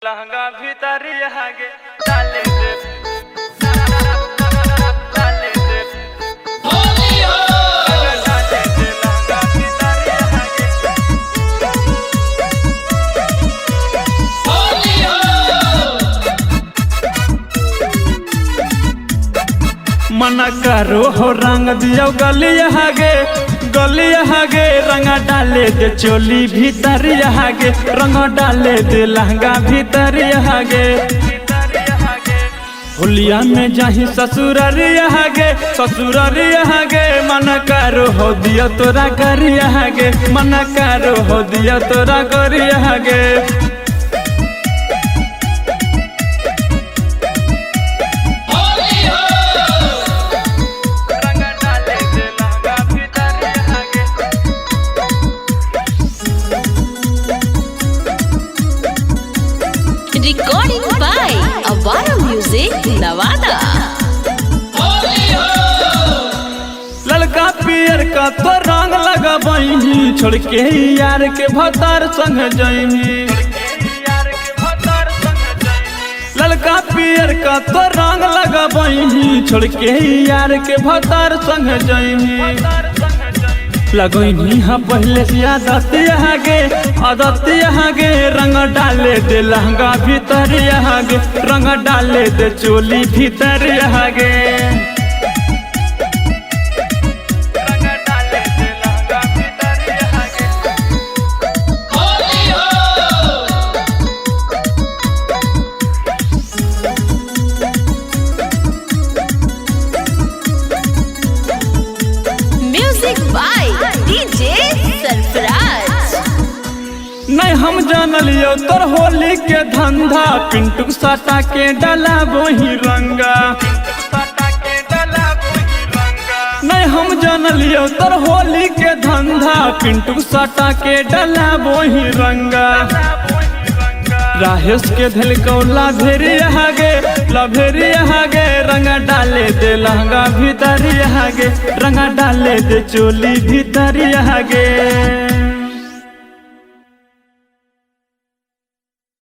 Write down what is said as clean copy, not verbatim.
लहंगा भीतर आगे डाले दे डाले दे होली हो डाले दे लहंगा भीतर आगे होली हो मना करो हो रंग दियो गली आगे रंगा डाले दे चोली भीतर आगे रंग डाले दे लहंगा भीतर आगे होलिया में जाही ससुरारी आगे मन करो हो दिया तोरा करी आगे मन करो हो दिया तोरा करी आगे होली हो रंगा डाले दे लहंगा भीतर आगे Recording by Avara Music, Navada. Holi हो ललका पियर का तो रंग लगा बही छोड़ के यार के भतार संग जही ललका पियर का तो रंग लगा बही छोड़ के यार के भतार संग जही लगनी हा पहले से आदत आगे रंग डाले दे लहंगा भीतर आगे रंग डाले दे चोली भीतर आगे रंग डाले दे लहंगा भीतर आगे होली हो Music by DJ Sarfaraz. नहीं हम जान लियो तोर होली के धंधा पिंटू साटा के डाला वही रंगा नहीं हम जान लियो तोर होली के धंधा पिंटू साटा के डाला वही रंगा राहेश के धल को लाभेरी आगे रंगा डाले दे लहंगा भीतर आगे रंगा डाले दे चोली भीतर आगे